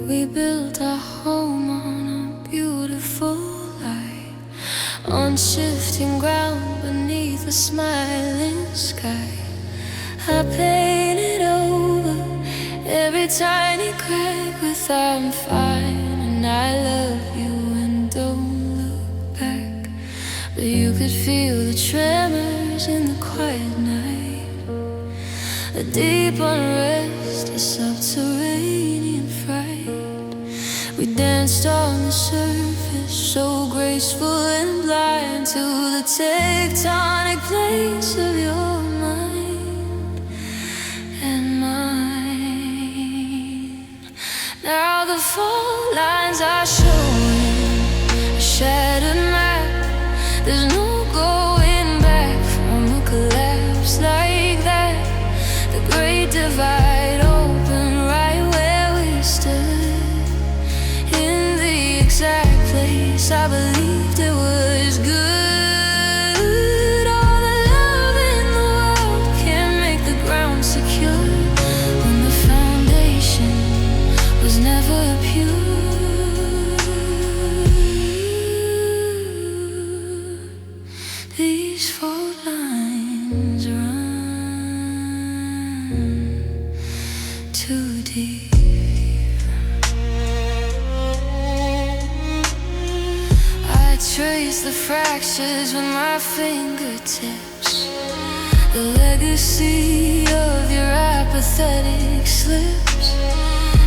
We built our home on a beautiful light, on shifting ground beneath a smiling sky. I painted over every tiny crack with "I'm fine" and "I love you" and "don't look back." But you could feel the tremors in the quiet night, a deep unrest, a subterranean fright. We danced on the surface, so graceful and blind to the tectonic plates of your mind and mine. Now the fault lines are showing a shattered map. There's no going back from a collapse like that. The great divide opened right where we stood, in the exact place I believed it was good. All the love in the world can make the ground secure when the foundation was never pure. These fault lines run too deep. I trace the fractures with my fingertips, the legacy of your apathetic slips.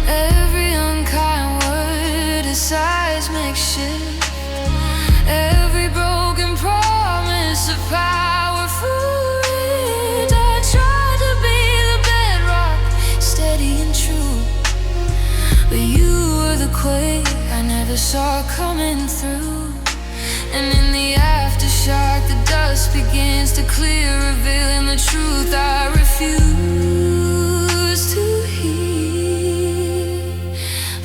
Every unkind word, a seismic shift. Every broken promise, a powerful wind. I tried to be the bedrock, steady and true, but you were the quake I never saw coming through. And in the aftershock, the dust begins to clear, revealing the truth I refuse to hear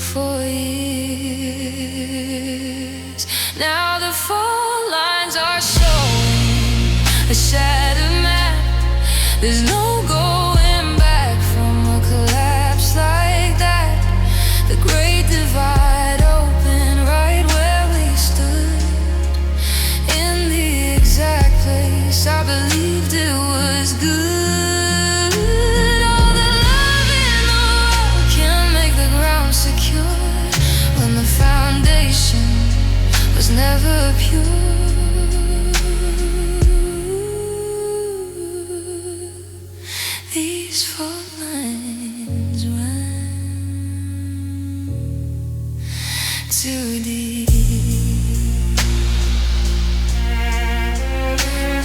for years. Now the fault lines are showing a shattered map. There's no going back from a collapse like that. The great divide opened right where we stood, in the exact place I believed it was good. All the love in the world can make the ground secure when the foundation was never pure. These fault lines run too deep.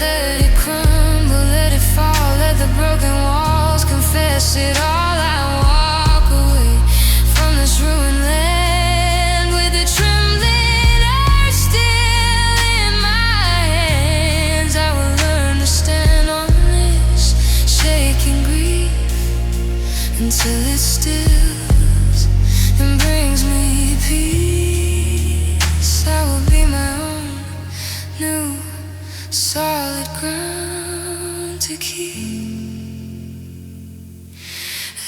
Let it crumble, let it fall, let the broken walls confess it all. I walk away from this ruined land with the trembling earth still in my hands. I will learn to stand on this shaking grief until it stills and brings me peace. I will be my own new solid ground to keep.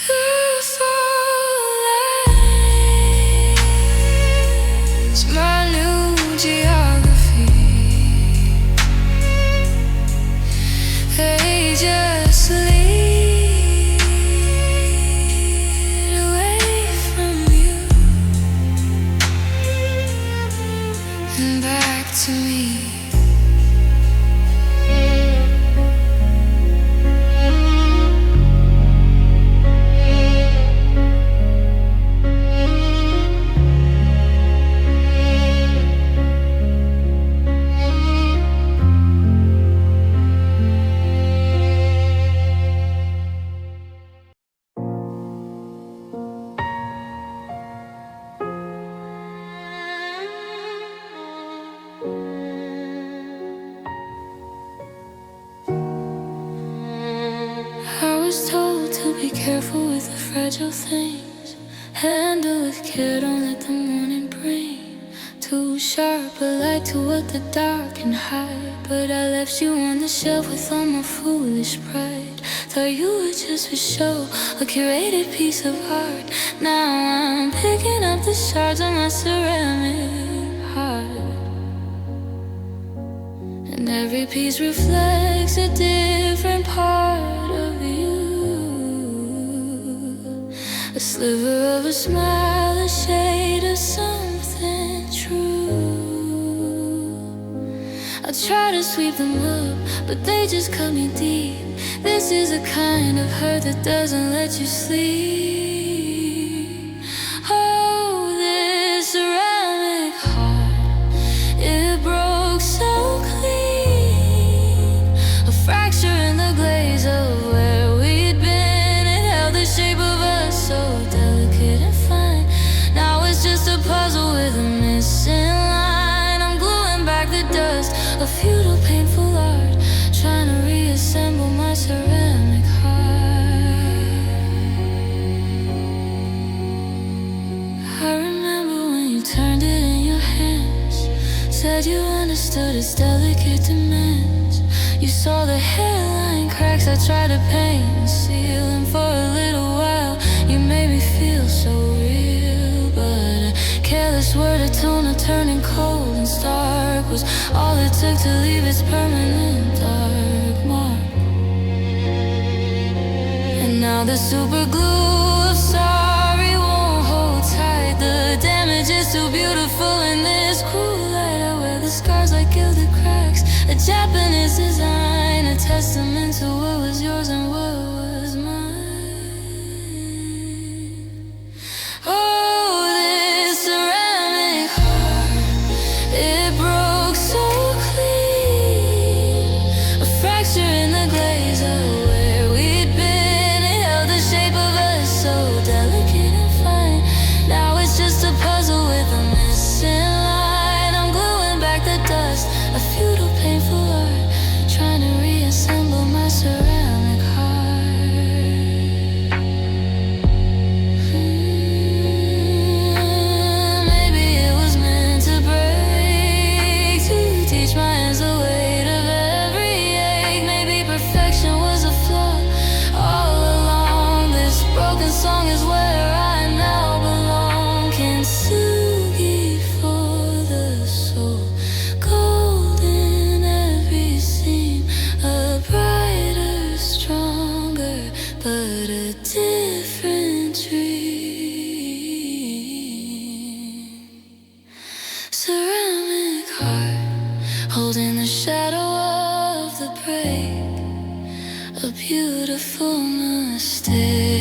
The fault lines, my new geography. They just lead away from you and back to me. I was told to be careful with the fragile things, handle with care, don't let the morning bring too sharp, a light to what the dark can hide. But I left you on the shelf with all my foolish pride. Thought you were just for show, a curated piece of art. Now I'm picking up the shards of my ceramic heart, and every piece reflects a different part of you. A sliver of a smile, a shade of something true. I try to sweep them up, but they just cut me deep. This is a kind of hurt that doesn't let you sleep. Oh, this ceramic heart, it broke so clean. A fracture in the glaze of where we'd been. It held the shape of us so delicate and fine. Now it's just a puzzle with a missing line. I'm gluing back the dust, a futile, painful art, trying to reassemble my ceramic heart. I remember when you turned it in your hands, said you understood its delicate demands. You saw the hairline cracks I tried to paint and seal, and for a little while you made me feel so real. But a careless word, a tone, a turning cold and stark was all it took to leave its permanent dark mark. And now the super glue of sorry won't hold tight. The damage is too beautiful in this cruel light. I wear the scars like gilded cracks, a Japanese design, a testament to what was yours and what was mine. Oh, this ceramic heart, it broke so clean. A fracture in the glaze of where we'd been. It held the shape of us so delicate and fine. Now it's just a puzzle with a missing line. I'm gluing back the dust, a futile, painful art, trying to reassemble my ceramic heart. Maybe it was meant to break, to teach my hands the weight of every ache. Maybe perfection was a flaw all along. This broken song is where I now belong. Kintsugi for the soul, gold in every seam, a brighter, stronger, but a different dream. Ceramic heart, holding the shadow of the break, a beautiful mistake.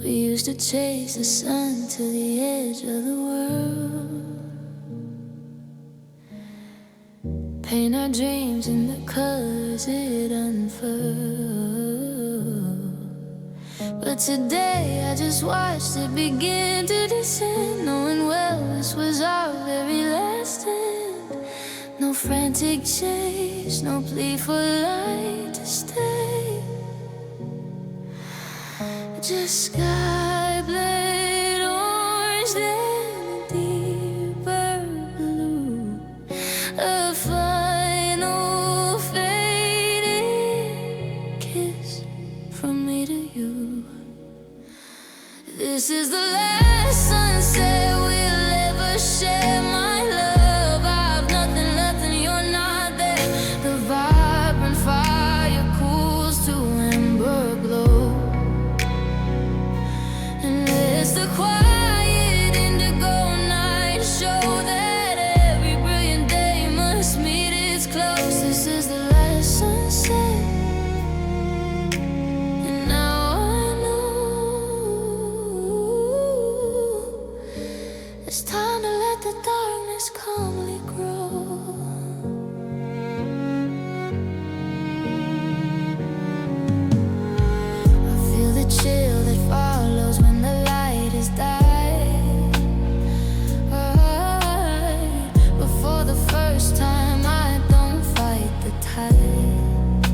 We used to chase the sun to the edge of the world, paint our dreams in the colors it unfurled. But today I just watched it begin to descend, knowing well this was our very last end. No frantic chase, no plea for light to stay, just sky blade orange, then a deeper blue, a final fading kiss from me to you. This is the last sunset we'll ever share, my love. I've nothing left and you're not there. The vibrant fire cools to ember glow, and there's the quiet in It's time to let the darkness calmly grow. I feel the chill that follows when the light is died. But for the first time I don't fight the tide.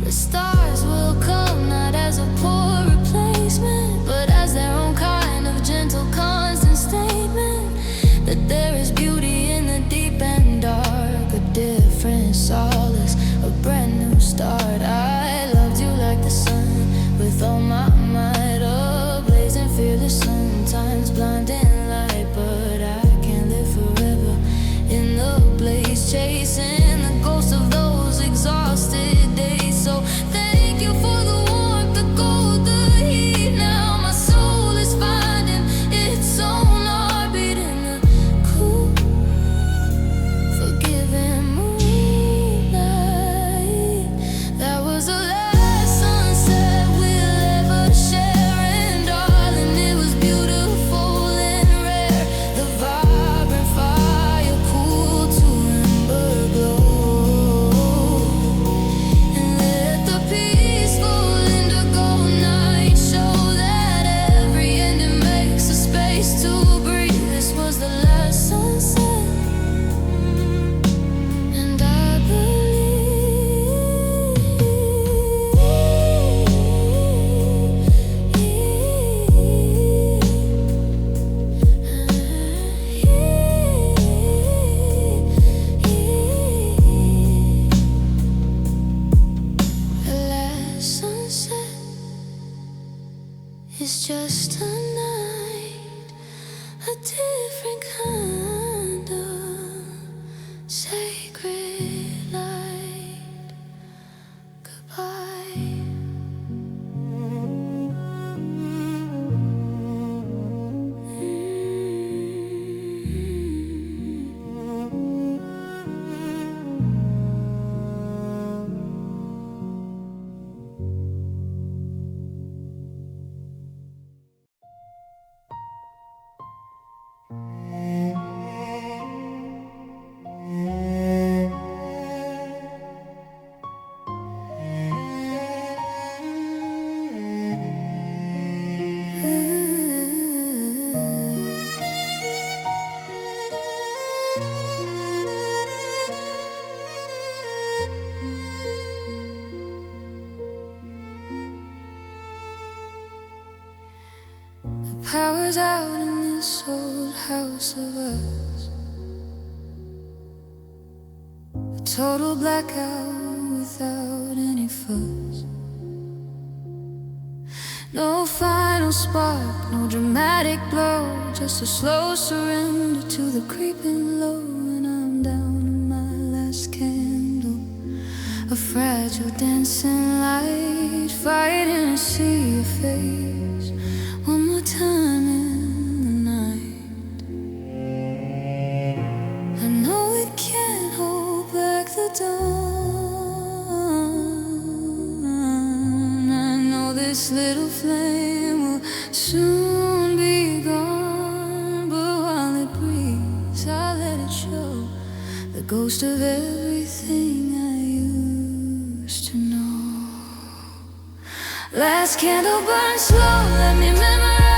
The stars will come not as a poor replacement, but as their own kind of gentle, constant statement that there is beauty in the deep and dark, a different solace, a brand new start. I loved you like the sun with all my might, blazing fearless, sometimes blinding light. But I can't live forever in the blaze, chasing the ghosts of those exhausted days. So thank you for the warmth, the gold, the heat. Now my soul is finding its own heartbeat in the cool, forgiving moonlight. That was the last sunset we'll ever share, and darling, it was beautiful and rare. The vibrant fire, cool to ember glow, and let the peaceful indigo night show that every ending makes a space to breathe. This was the last sunset, and I the last sunset is just a night, a different kind of sacred light. Goodbye. Power's out in this old house of us. A total blackout without any fuss. No final spark, no dramatic blow, just a slow surrender to the creeping low. And I'm down to my last candle, a fragile dancing light, fighting a sea of face. One more time in the night. I know it can't hold back the dawn. I know this little flame will soon be gone, but while it breathes, I let it show the ghost of everything I used to know. Last candle burn slow, let me memorize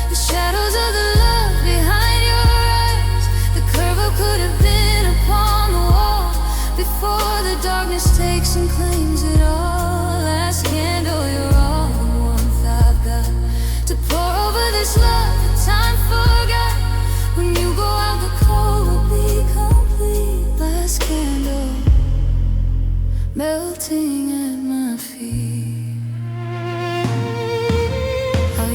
the shadows of the love behind your eyes. The curve could have been upon the wall before the darkness takes and claims it all. Last candle, you're all the warmth I've got to pour over this love that time forgot. When you go out, the cold will be complete. Last candle, melting at my feet. I'll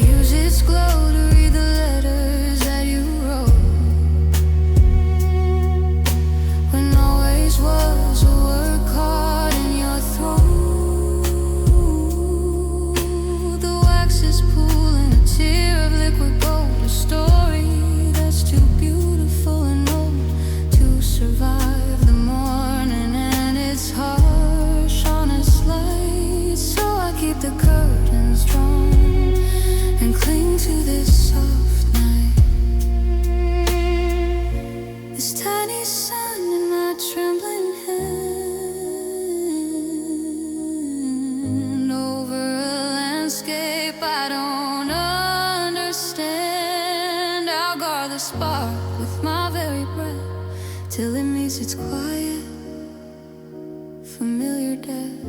the spark with my very breath, till it meets its quiet, familiar death.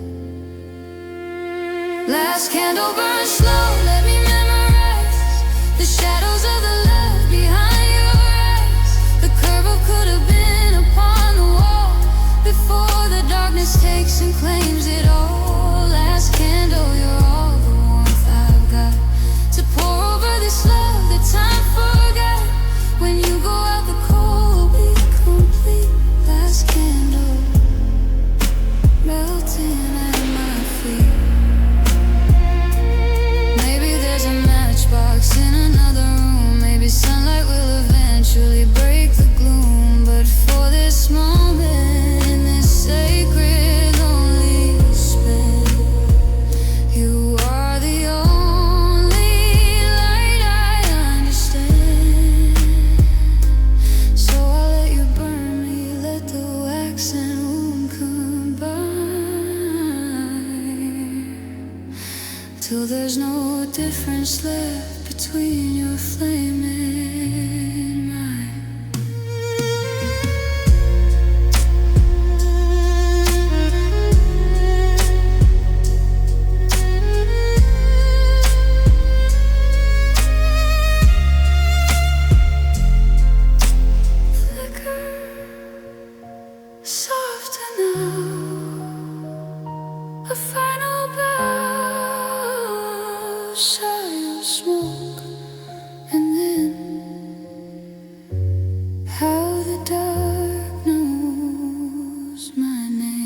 Last candle burns slow, let me memorize the shadows of the love behind your eyes. The curve could have been upon the wall before the darkness takes and claims it all. Last candle, you're all the warmth I've got to pour over this love that time forgot. When you go out, the cold will be complete. Last candle melting at my feet. Maybe there's a matchbox in another room. Maybe sunlight will eventually break the gloom. But for this moment, in this sacred lonely spell, you are the only light I understand. So I'll let you burn me, let the wax and wound combine, till there's no difference left between your flame and mine. Flicker, softer now, a final bow, sigh of smoke, and then how the dark knows my name.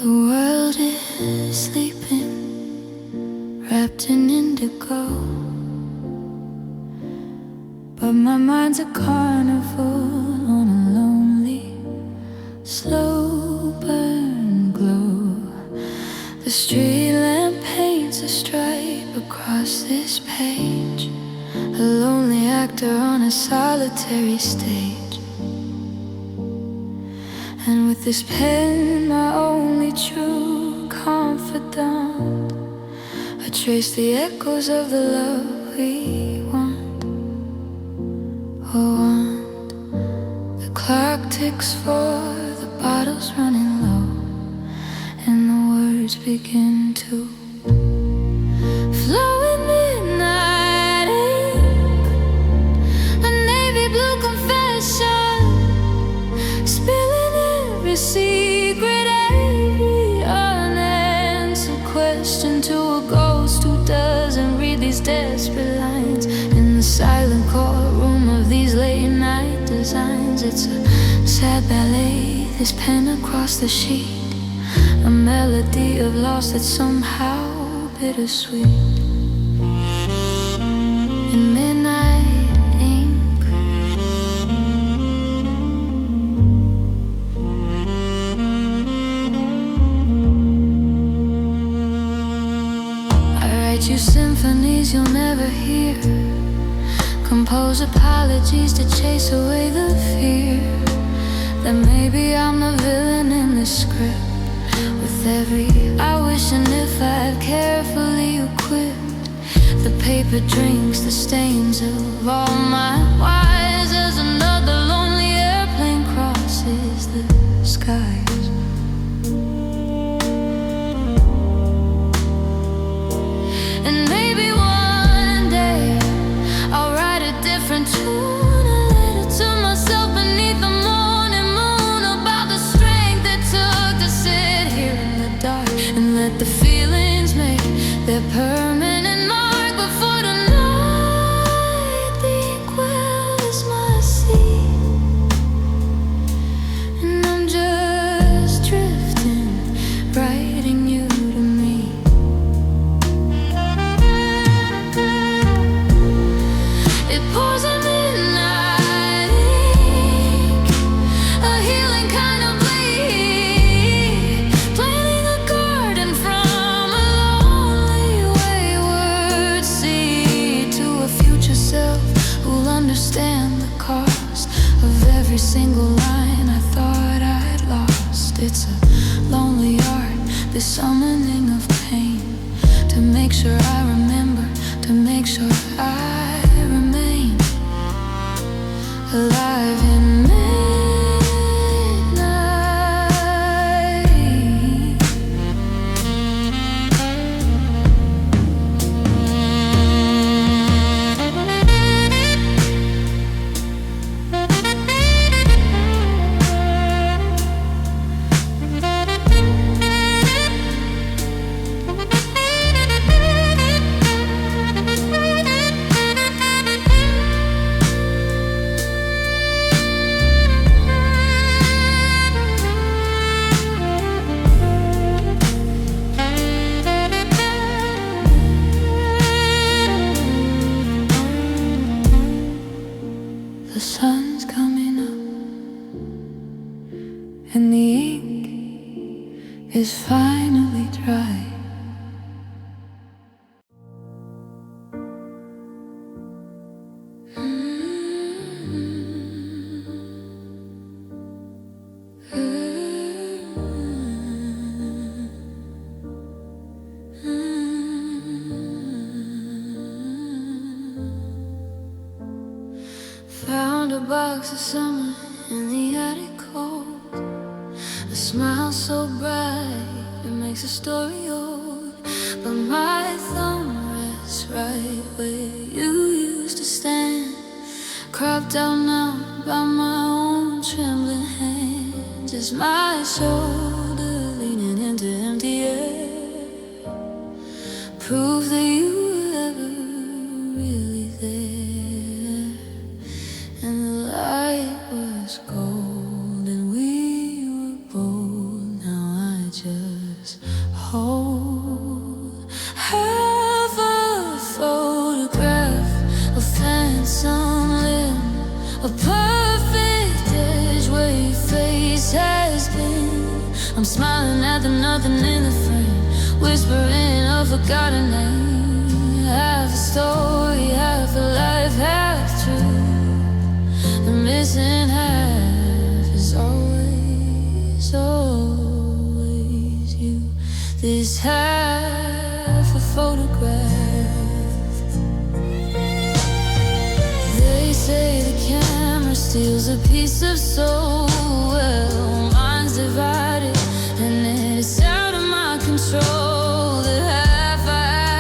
The world is sleeping, wrapped in indigo, but my mind's a carnival on a lonely, slow burn glow. The street lamp paints a stripe across this page, a lonely actor on a solitary stage. And with this pen, my only true confidant, I trace the echoes of the love we want, oh want. The clock ticks for the bottles running low, and the words begin to flow in midnight ink, a navy blue confession, spilling every secret, every unanswered question to a ghost who doesn't read these desperate lines in the silent courtroom of these late night designs. It's a sad ballet, this pen across the sheet, a melody of loss that's somehow bittersweet. In midnight ink, I write you symphonies you'll never hear, compose apologies to chase away the fear that maybe I'm the villain in this script. With every I wish, and if I'd carefully equipped the paper drinks the stains of all my whys, as another lonely airplane crosses the skies. And maybe one day I'll write a different tune, a letter to myself beneath the morning moon, about the strength it took to sit here in the dark and let the feelings make their permanent mark. But for tonight, the inkwell is my sea, and I'm just drifting, writing you to me. It pours a midnight ink, a healing kind of bleed, planting a garden from a lonely the summoning of pain, to make sure I remember, to make sure I remain alive in midnight. The sun's coming up, and the ink is finally dry. Found a box of summer in the attic cold, a smile so bright it makes a story old. But my thumb rests right where you used to stand, cropped out now by my own trembling hand. Just my shoulder leaning into empty air, proof that you were ever really there. And the light was gold and we were bold. Now I just hold half a photograph, a phantom limb, a perfect edge where your face has been. I'm smiling at the nothing in the frame, whispering a forgotten name. Half a story, half a life, half true. The missing half is always, always you. This half a photograph. They say the camera steals a piece of soul. Well, mine's divided and it's out of my control. The half I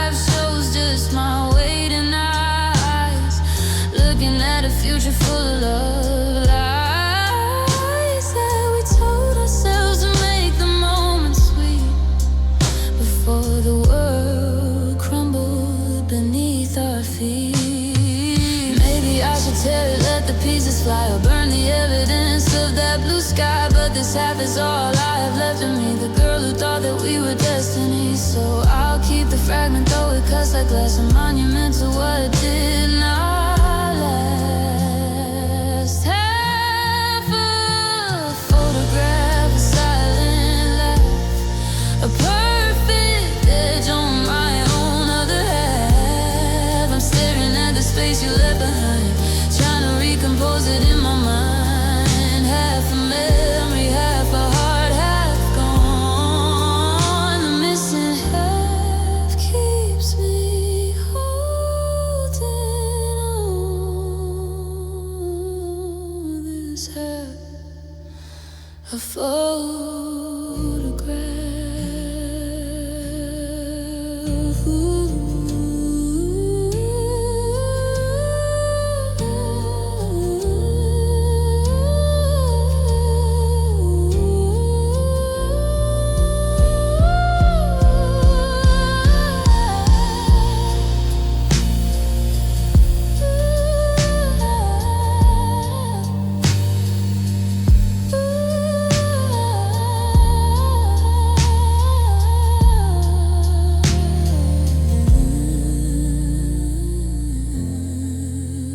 have shows just my waiting eyes, looking at a future full of love. Lies that we told ourselves to make the moment sweet, before the world crumbled beneath our feet. Maybe I should tear it, let the pieces fly, or burn the evidence of that blue sky. But this half is all I have left of me, the girl who thought that we were destiny. So I'll keep the fragment, though it cuts like glass, a monument to what did not last. Half a photograph, a silent laugh, a perfect edge on my own other half. I'm staring at the space you left behind, trying to recompose it in my mind. Half a memory, half a heart, half gone. The missing half keeps me holding on. This half a photograph.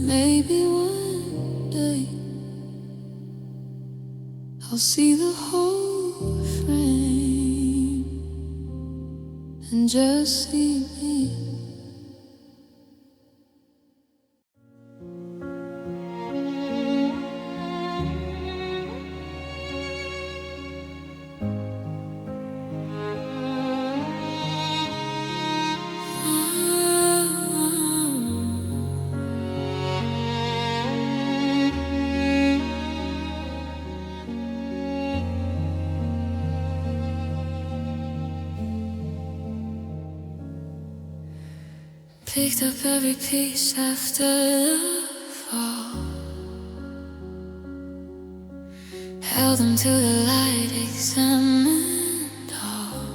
Maybe one day I'll see the whole frame and just see me. Picked up every piece after the fall, held them to the light, examined all.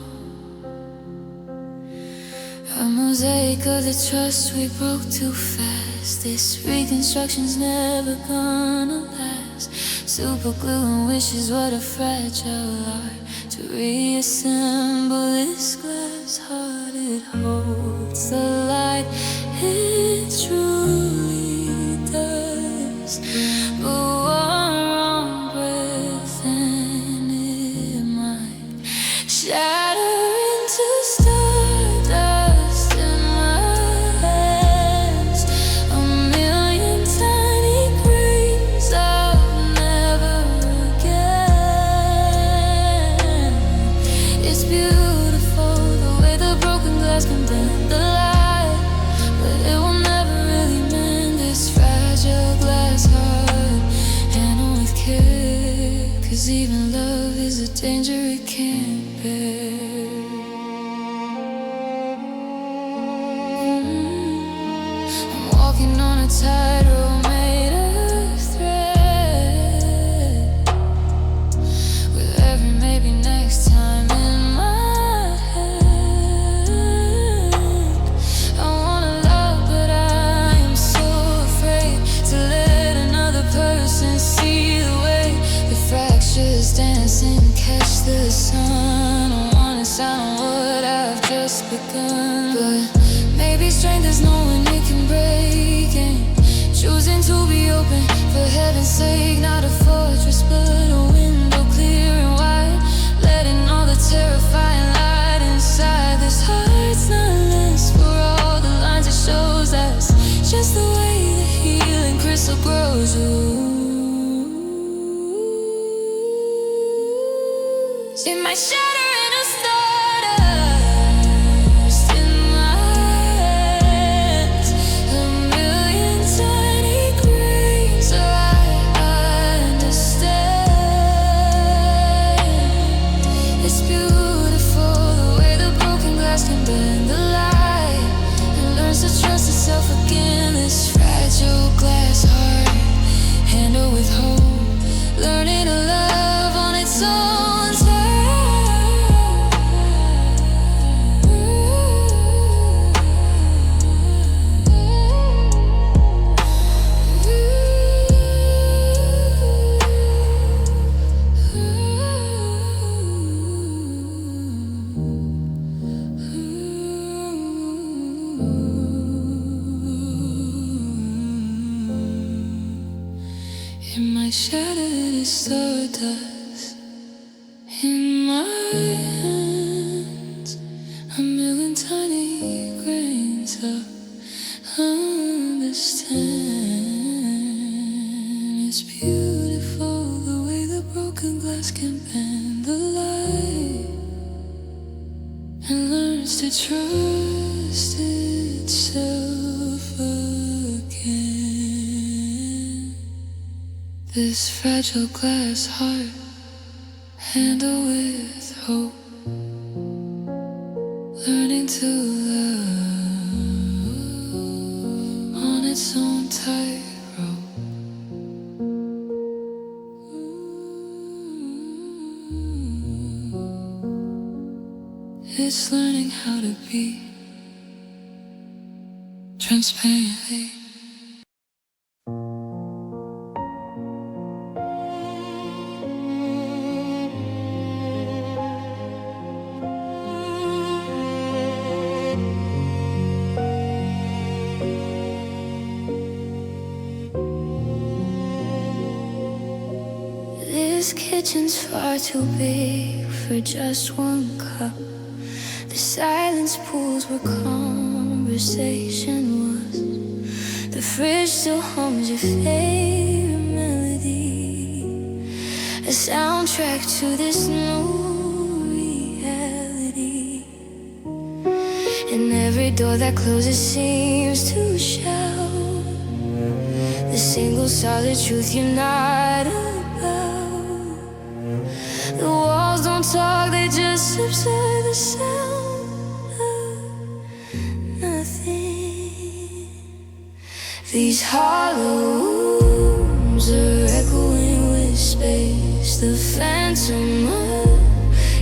A mosaic of the trust we broke too fast. This reconstruction's never gonna last. Super glue and wishes, what a fragile art. To reassemble this glass heart, it holds the light, it truly does. But one wrong breath and it might shatter into stardust in my hands. A million tiny grains of never again. It's beautiful the way the broken glass can bend the light, but it will never really mend this fragile glass heart. Handle with care, 'cause even love is a danger it can't bear. I'm walking on a tightrope made of thread, with every maybe next time in my head. I wanna love, but I am so afraid to let another person see the way the fractures dance and catch the sun. I wanna sound what I've just begun, but maybe strength is knowing it can break, and choosing to be open for heaven's sake. Not a fortress, but a window clear and wide, letting all the terrifying light inside this heart's not less. For all the lines it shows us, just the way the healing crystal grows. It might shatter into stardust in my hands. A million tiny grains, I understand. It's beautiful the way the broken glass can bend the light, and learns to trust itself again. This fragile glass heart, handle with hope, learning to love on its own time. It might shatter to stardust in my hands. A million tiny grains of understand. It's beautiful the way the broken glass can bend the light, and learns to trust itself again. This fragile glass heart, handle with hope, learning to love on its own tightrope. It's learning how to be transparently. This kitchen's far too big for just one cup. The silence pools where conversation was. The fridge still hums your favorite melody, a soundtrack to this new reality. And every door that closes seems to shout the single solid truth you're not about. The walls don't talk, they just observe the sound of nothing. These hollow wounds are echoing with space. The phantom of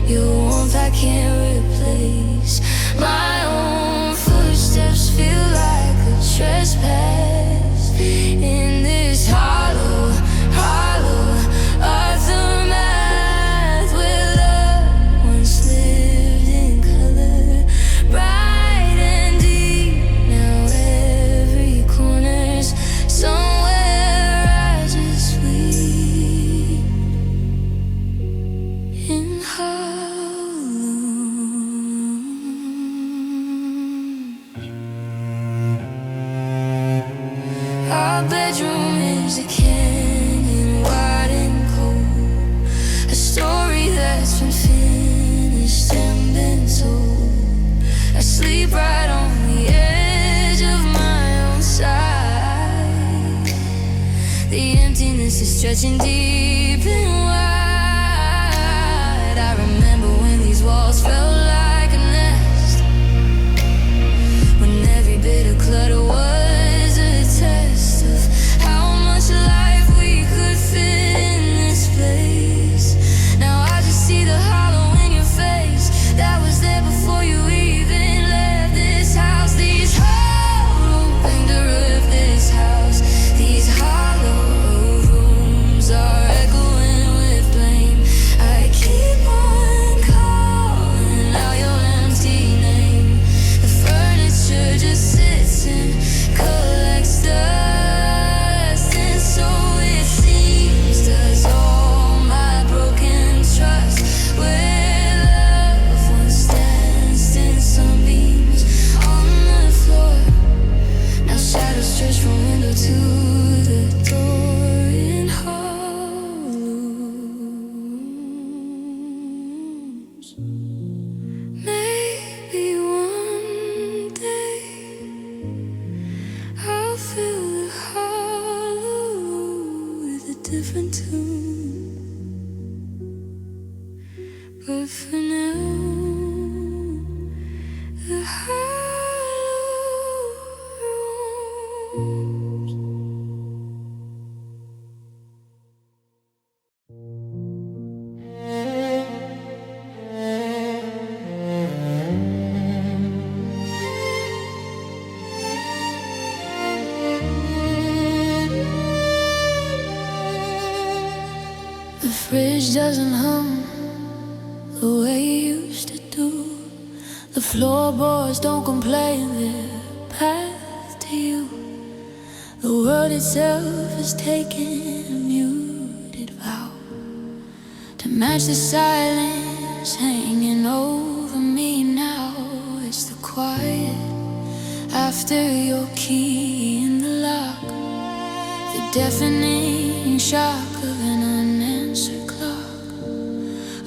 your warmth I can't replace. My own footsteps feel like a trespass in this hollow aftermath where love once lived in color, bright and deep. Now every corner's somewhere I just sleep in hollow. Our bedroom is a canyon, wide and cold, a story that's been finished and been told. I sleep right on the edge of my own side. The emptiness is stretching deep and wide. I remember when these walls felt like a nest, when every bit of clutter was a test of how much life we could fit in this place. Now I just see the hollow in your face that was there before you even left this house. These hollow wonder of this house. These hollow rooms are echoing with blame. I keep on calling out your empty name. The furniture just sits and collects dust, and so it seems does all my broken trust. Where love once danced in sunbeams on the floor, now shadows stretch from window to the door in hollows. Maybe one day I'll fill the hollow with a different tune, but for now, the hollow rooms. The fridge doesn't hum the way it used to do. The floorboards don't complain their path to you. The world itself has taken a muted vow to match the silence hanging over me now. It's the quiet after your key in the lock, the deafening shock of an unanswered clock.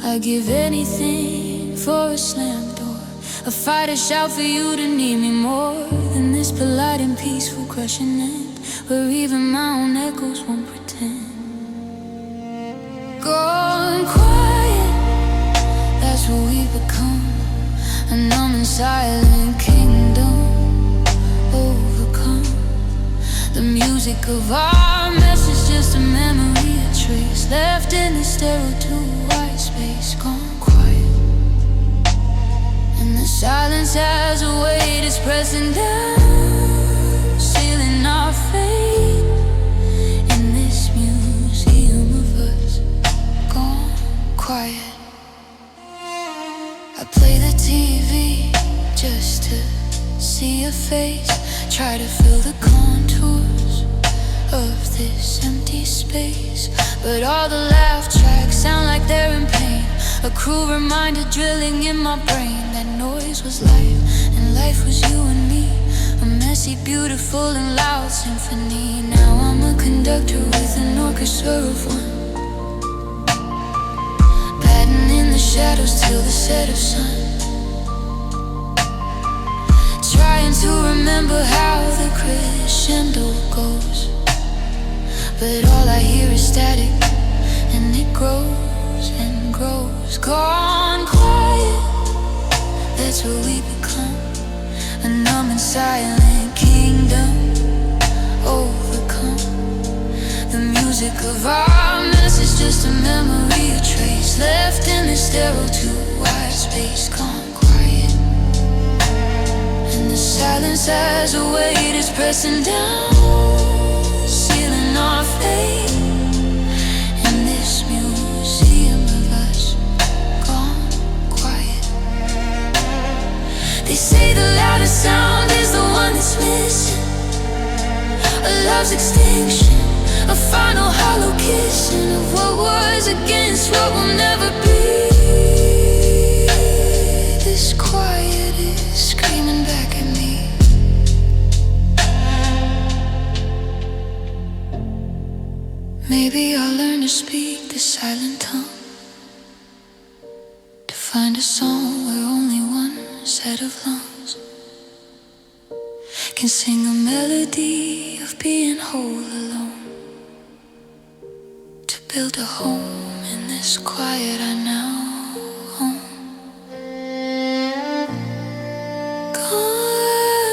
I'd give anything for a slammed door, a fight, a shout for you to need me more than this polite and peaceful crushing end, where even my own echoes won't pretend. Gone quiet, that's what we become, a numb and silent kingdom overcome. The music of our mess is just a memory, a trace left in the sterile to white space. Gone quiet, and the silence has a weight, it's pressing down, sealing our fate in this museum of us. Gone quiet. I play the TV just to see your face, try to fill the contours of this empty space, but all the laugh tracks sound like they're in pain. A cruel reminder drilling in my brain that noise was life, and life was you and me, a messy, beautiful and loud symphony. Now I'm a conductor with an orchestra of one, batting in the shadows till the set of sun, trying to remember how the crescendo goes, but all I hear is static, and it grows and grows. Gone quiet, that's what we become, a numb and silent kingdom music of our mess is just a memory, a trace left in this sterile too wide space, gone quiet. And the silence has a weight, it's pressing down, sealing our fate. In this museum of us, gone quiet. They say the loudest sound is the one that's missing, a love's extinction, a final hollow kissing of what was against what will never be. This quiet is screaming back at me. Maybe I'll learn to speak the silent tongue, to find a song where only one set of lungs can sing a melody of being whole alone, to build a home in this quiet I now own. Gone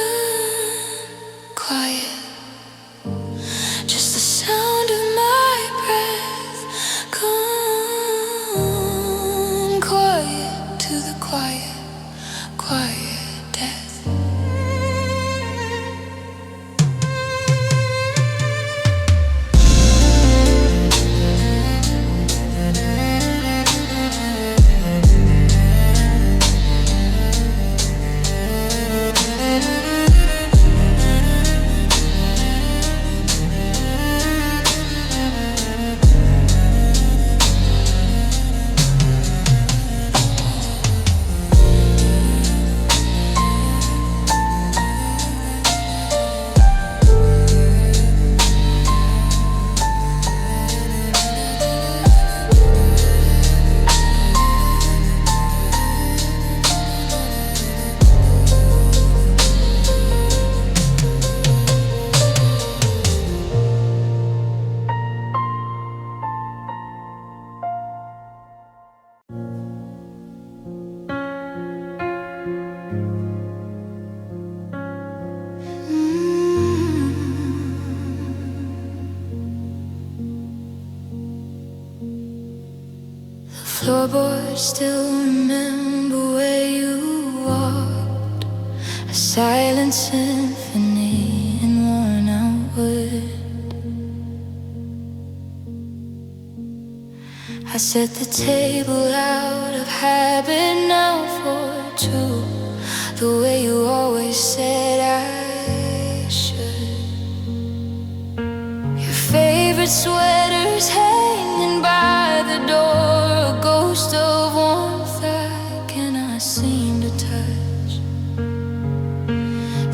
quiet, just the sound of my breath. Gone quiet to the quiet, quiet death. Floorboards still remember where you walked, a silent symphony in worn out wood. I set the table out of habit now for two, the way you always said I should. Your favorite sweater's hanging by the door, a ghost of warmth I cannot seem to touch.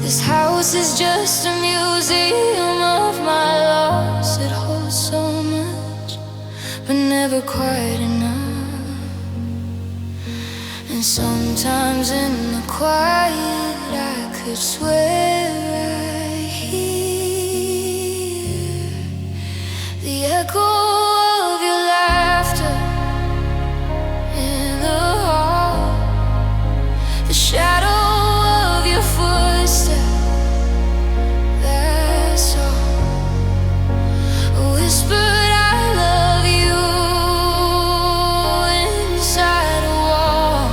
This house is just a museum of my loss. It holds so much, but never quite enough. And sometimes in the quiet I could swear I hear the echo of your laughter in the hall, the shadow of your footsteps, that's all. A whispered I love you inside a wall.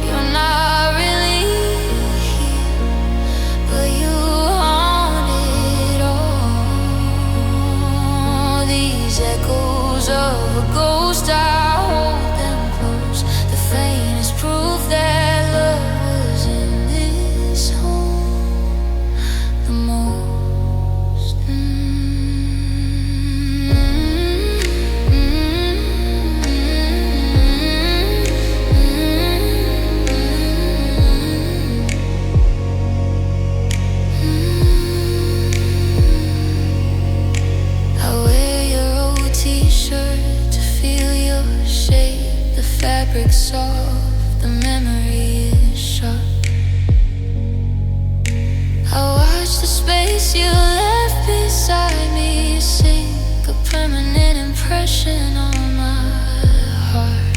You're not really here, but you haunt it all. These echoes of a ghost, I hold them close, the faintest proof that love was in this home the most. I wear your old t-shirt to feel your shape, the fabric soft, the memory is sharp. I watch the space you left beside me sink, a permanent impression on my heart.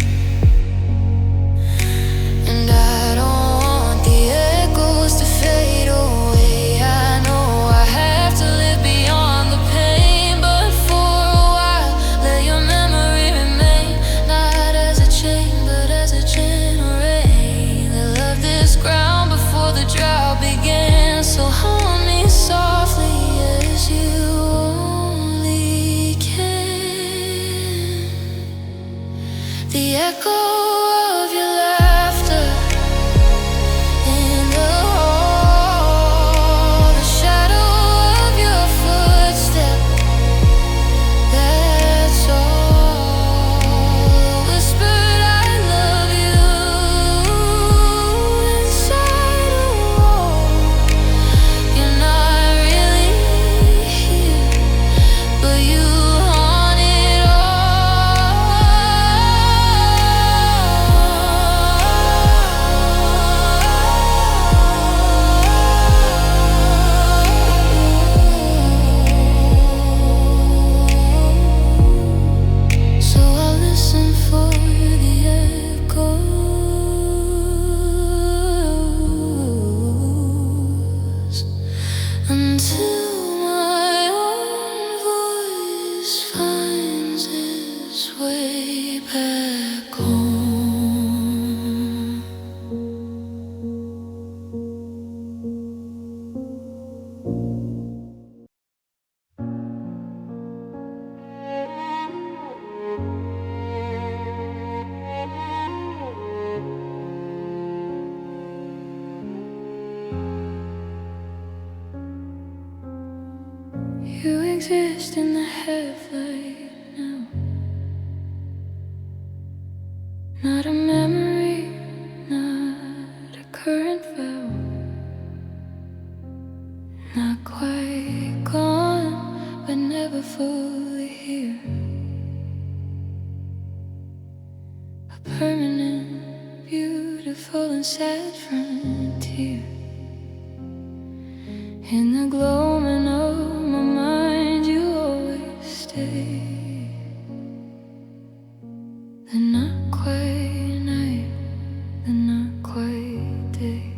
And I don't want the echoes to fade away. I know I have to live beyond the pain, but for exist in the half-light now. Not a memory, not a current vow. Not quite gone, but never fully here. A permanent, beautiful and sad frontier. In the gloaming of my mind, you always stay. The not quite night, the not quite day.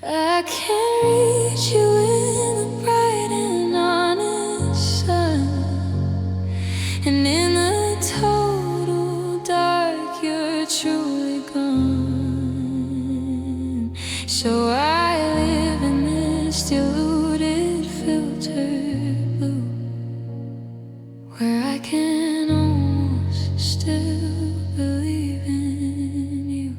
I can't reach you in the bright and honest sun, and in the total dark, you're truly gone. So I live in this diluted, filtered blue, where I can almost still believe in you.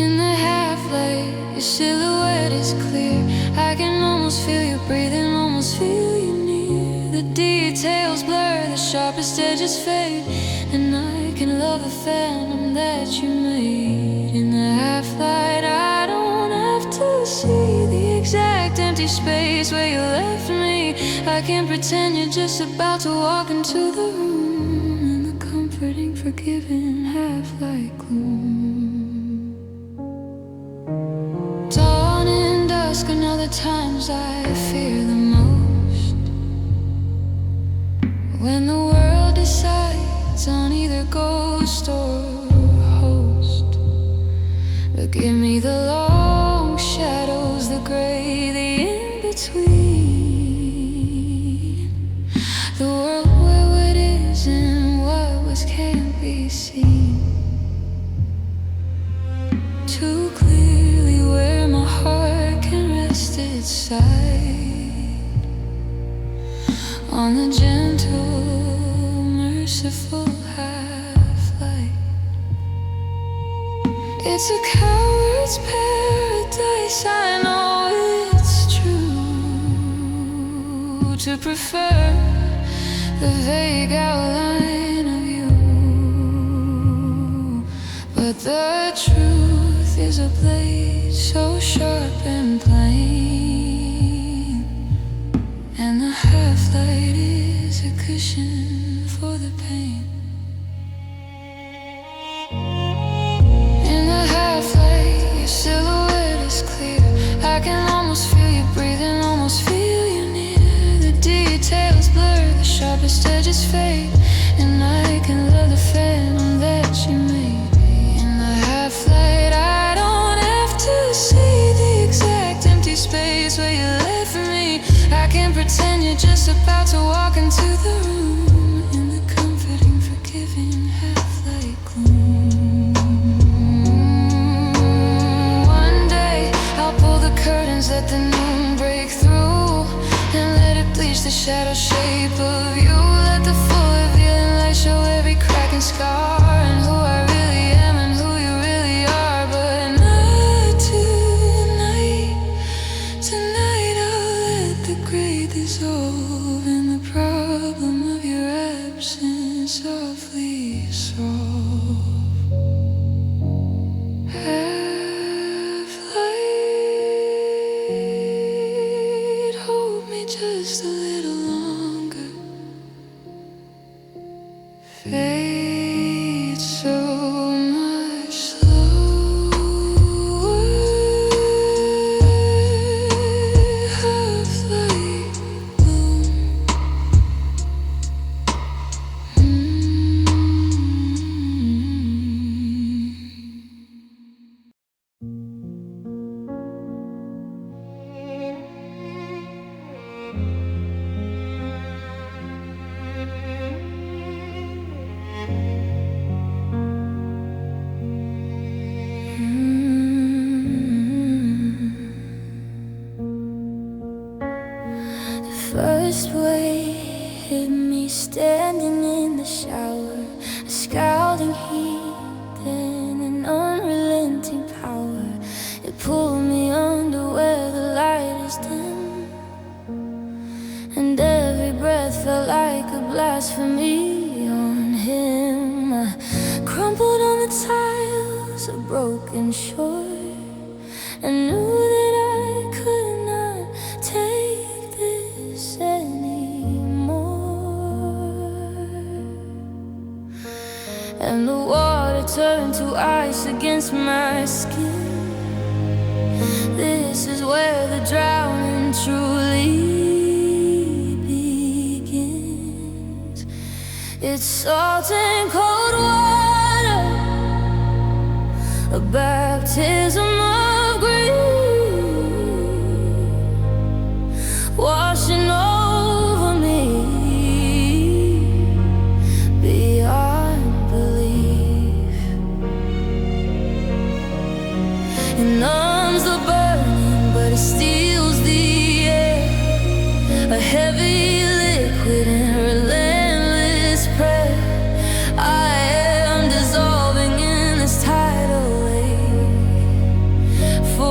In the half-light, your silhouette is clear. I can almost feel you breathing, almost feel you near. The details blur, the sharpest edges fade, and I can love the phantom that you made. In the half-light, I don't have to see the exact empty space where you left me. I can pretend you're just about to walk into the room in the comforting, forgiving half-light gloom. Dawn and dusk are now the times I fear the most, when the world decides on either ghost or host. But give me the long shadows, the gray, the in-between. The world where what is and what was can't be seen too clearly, where my heart can rest its side on the gentle, merciful half-light. It's a coward's paradise, I know it's true, to prefer the vague outline of you. But the truth is a blade so sharp and plain, and the half-light is a cushion for the pain. In the half-light, your silhouette is clear. I can almost feel you breathing, almost feel you near. The details blur, the sharpest edges fade, and I can love the phantom that you made. In the half-light, I don't have to see the exact empty space where you left me. I can pretend you're just about to walk into the room in the comforting, forgiving half-light gloom. One day I'll pull the curtains, let the noon break through, and let it bleach the shadow shape of you. Let the full revealing light show every crack and scar, and who I really am and who you really are. But not tonight. Tonight I'll let the gray dissolve, and the problem of your absence softly solve. Half-light, hold me just a little longer. blasphemy on him. I crumpled on the tiles of broken shore and knew that I could not take this anymore. And the water turned to ice against my skin. This is where the drowning truly begins. It's salt and cold water, a baptism of grief, washing over me beyond belief. It numbs the burning, but it steals the air, a heavy liquid in relentless prayer. I am dissolving in this tidal lake for a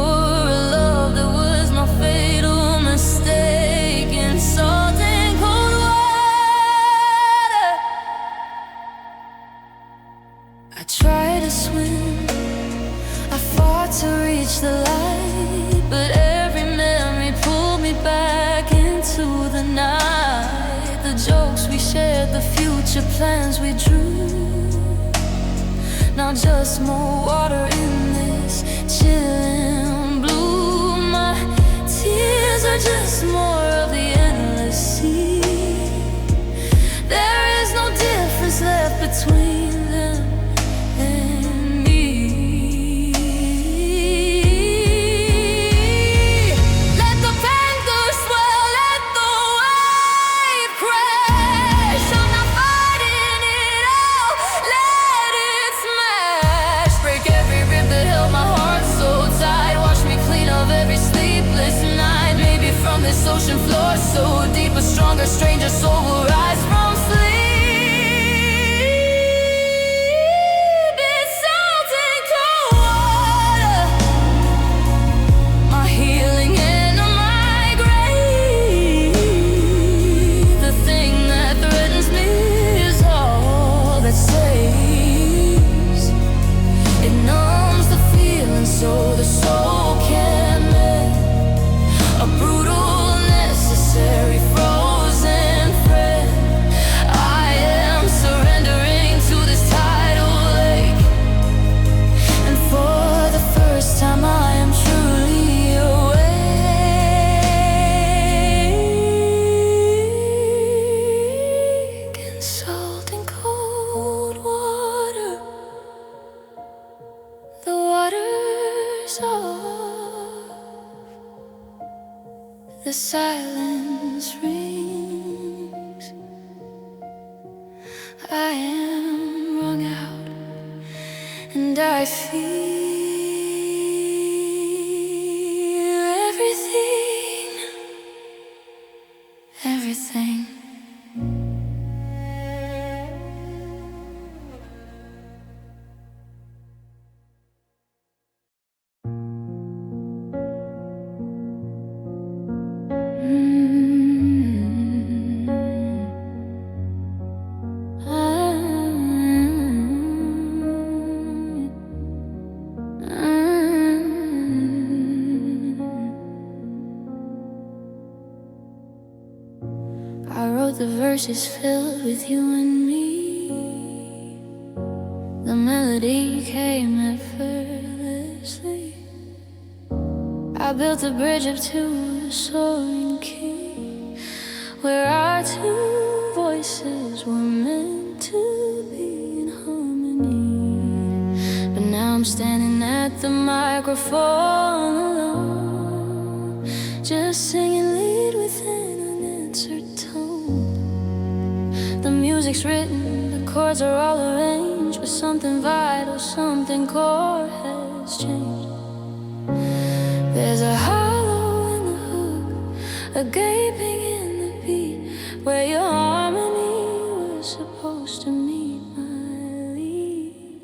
love that was my fatal mistake. In salt and cold water, I tried to swim, I fought to reach the light, but every memory pulled me back into the night. The jokes we shared, the future plans we drew, now just more water in this chilling blue. My tears are just more of the endless sea. There is no difference left between them and me. Let the panther swell, let the wave crash. I'm not fighting it all, let it smash. Break every rib that held my heart so tight. Wash me clean of every sleepless night. Maybe from this ocean floor so deep, a stronger, stranger soul will rise from sleep. It's salt and cold water, my healing and my grave. The thing that threatens me is all that saves. It numbs the feeling so the soul can mend. A brutal, necessary, frozen friend. I am surrendering to this tidal lake, and for the first time I am truly awake. In salt and cold water, the waters off, the silence rings. I am wrung out, and I feel everything, everything. I wrote the verses filled with you and me. The melody came effortlessly. I built a bridge up to a soaring key, where our two voices were meant to be in harmony. But now I'm standing at the microphone alone, just singing lead with an unanswered tone. The music's written, the chords are all arranged, but something vital, something core has changed. There's a hollow in the hook, a gaping in the beat, where your harmony was supposed to meet my lead.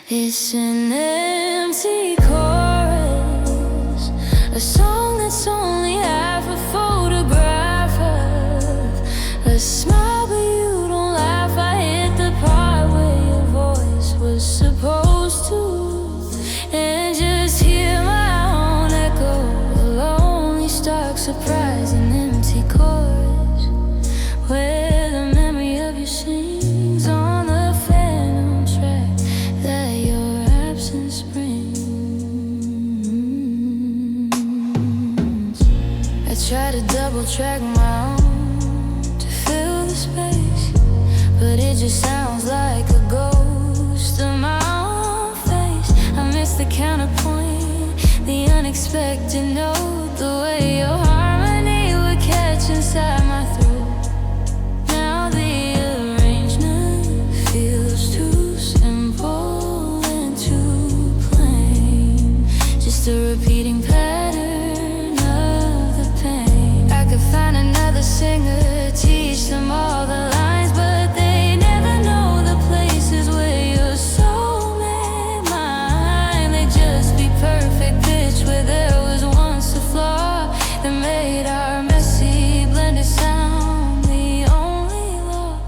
It's an empty chorus, a song that's only half a photograph of a smile, but you don't track my own to fill the space, but it just sounds like a ghost of my own face. I miss the counterpoint, the unexpected note, the way your harmony would catch inside my throat. Now the arrangement feels too simple and too plain, just a repeating pattern of the pain. I could find another singer, teach them all the lines, but they never know the places where your soul met mine. They'd just be perfect pitch where there was once a flaw that made our messy blended sound the only law.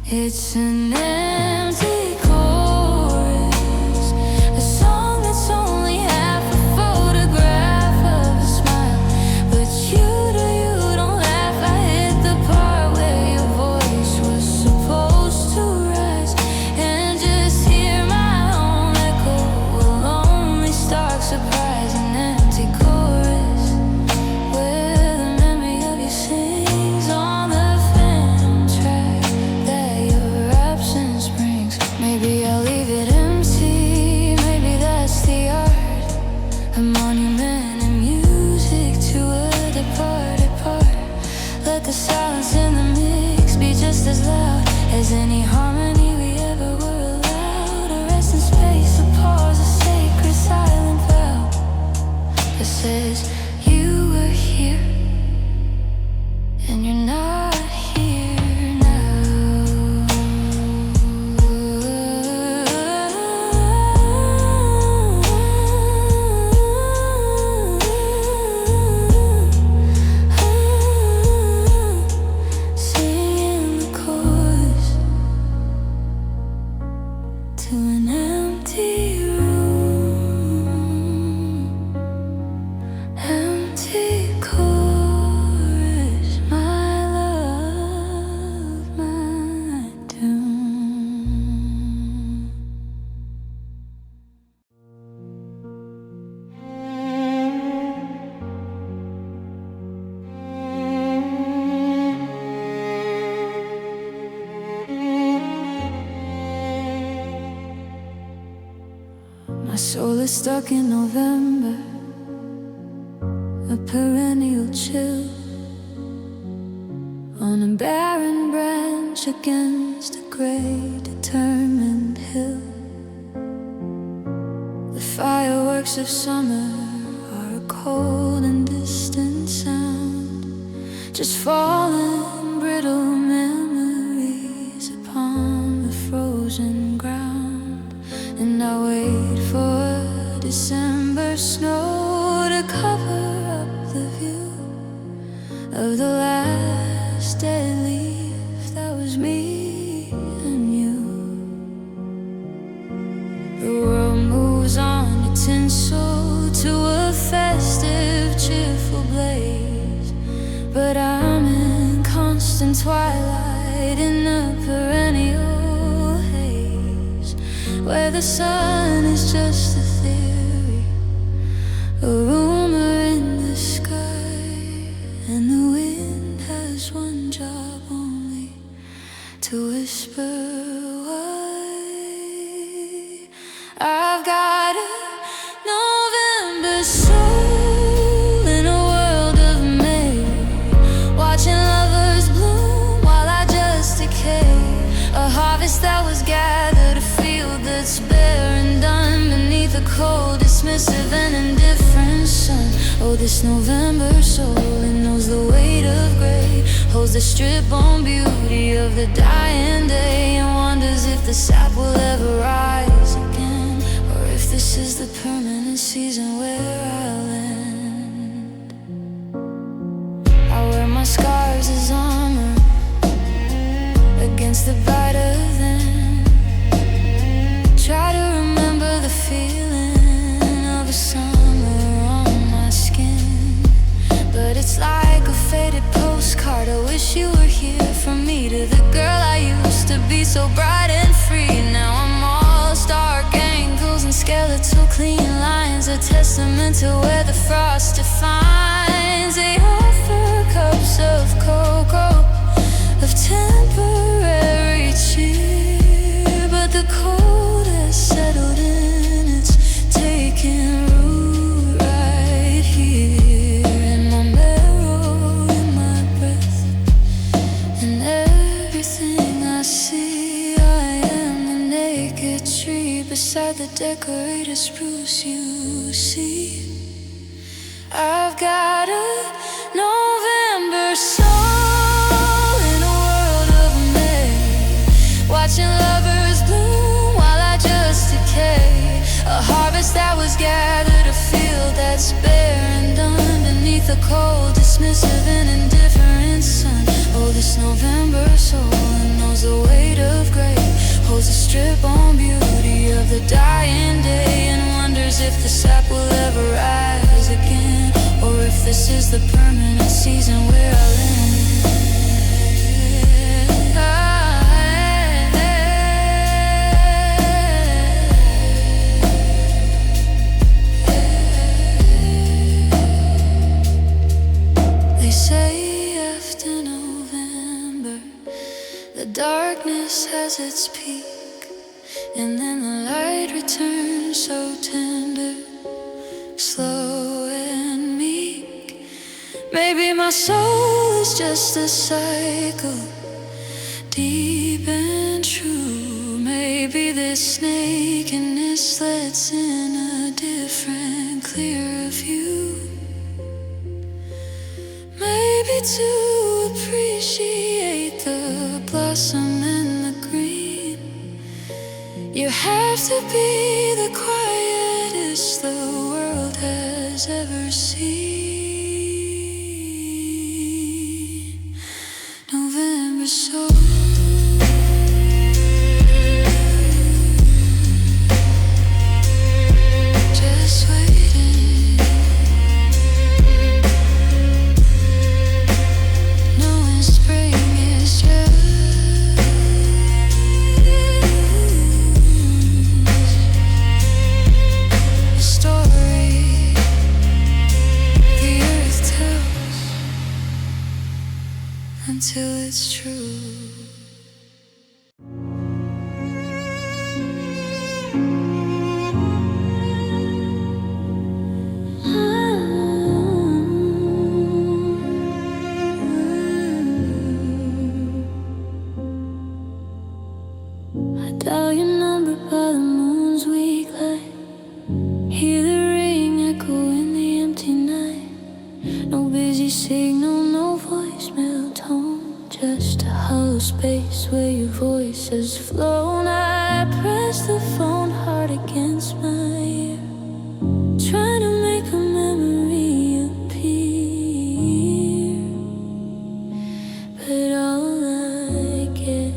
It's an empty chorus, a song that's only half a photograph of a smile. But you don't laugh. I hit the part where your voice was supposed to rise, and just hear my own echo will only spark surprise. An empty chorus where the memory of you sings on the fan track that your absence brings. Maybe I'll leave it empty, maybe that's the art, a monument in music to a departed part. Let the silence in the mix be just as loud as any harmony we ever were allowed. A rest in space, a pause, a sacred silent vow that says you were here and you're not here now. Singing the chorus to an empty room, empty chorus, my love, my doom. My soul is stuck in November, a perennial chill on a barren branch against a gray, determined hill. The fireworks of summer are a cold and distant sound, just fallen brittle memories upon the frozen ground. And I wait for December snow to cover up the view of the last dead leaf that was me and you. The world moves on to tinsel, to a festive, cheerful blaze, but I'm in constant twilight in a perennial haze, where the sun is just a theory, a rumor in the sky, and the wind has one job only, to whisper why. I've got a November soul in a world of May, watching lovers bloom while I just decay. A harvest that was gathered, a field that's bare and done beneath a cold, dismissive and indifferent sun. Oh, this November soul, it knows the weight of gray, holds the strip-on beauty of the dying day, and wonders if the sap will ever rise again, or if this is the permanent season where I'll end. I wear my scars as armor against the bite of them. Try to remember the feeling of a summer on my skin, but it's like a faded postcard. I wish you were here from me to the girl I used to be, so bright and free. Now I'm all stark ankles and skeletal clean lines, a testament to where the frost defines. They of cocoa, of temporary cheer. But the cold has settled in, it's taking root right here. In my marrow, in my breath, in everything I see. I am the naked tree beside the decorated spruce, you see. I've got a November soul in a world of May, watching lovers bloom while I just decay. A harvest that was gathered, a field that's bare and underneath the cold, dismissive and indifferent sun. Oh, this November soul knows the weight of gray, holds a strip-on beauty of the dying day, and wonders if the sap will ever rise again, or if this is the permanent season where I land. They say after November, the darkness has its peak, and then the light returns so tender, slow and meek. Maybe my soul is just a cycle, deep and true. Maybe this nakedness lets in a different, clearer view. Maybe to appreciate the blossom and the green, you have to be the quietest the world has ever seen. November soul, just waiting, knowing spring is just a story the earth tells until it's true. I dial your number by the moon's weak light, hear the ring echo in the empty night. No busy signal, no voicemail tone, just a hollow space where your voice has flown. I press the phone hard against my ear, trying to make a memory appear, but all I get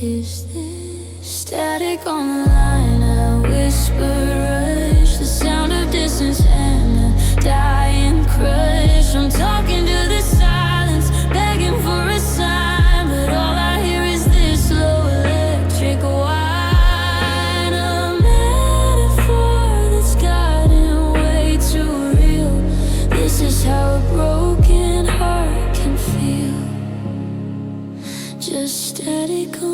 is this static on the line. I whisper, rush, the sound of distance and a dying crush. I'm talking to the silence, begging for a sign, but all I hear is this slow electric whine. A metaphor that's gotten way too real. This is how a broken heart can feel, just static on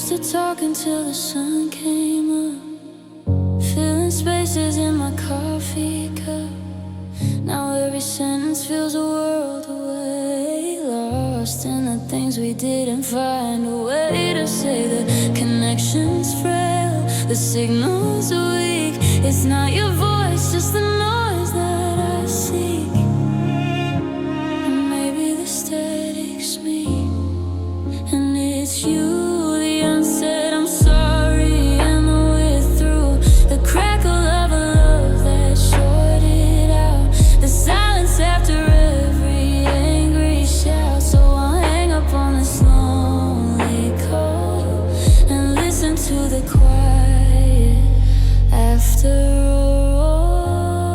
the talk until the sun came up, filling spaces in my coffee cup. Now every sentence feels a world away, lost in the things we didn't find a way to say. The connection's frail, the signal's weak. It's not your voice, just the noise that I seek. And maybe the static's me, and it's you. Unsaid I'm sorry, and though we're through, the crackle of a love that shorted out, the silence after every angry shout. So I'll hang up on this lonely call and listen to the quiet after all.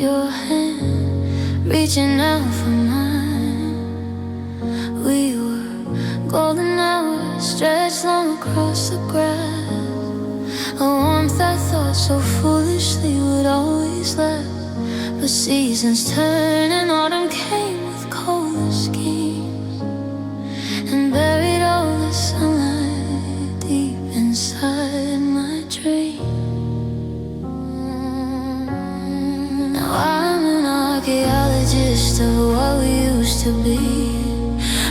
your hand, reaching out for mine. We were golden hours stretched long across the grass, a warmth I thought so foolishly would always last. But seasons turn and autumn came with colder schemes, and buried all the sunlight deep inside my dream. Now I'm an archaeologist of what we used to be,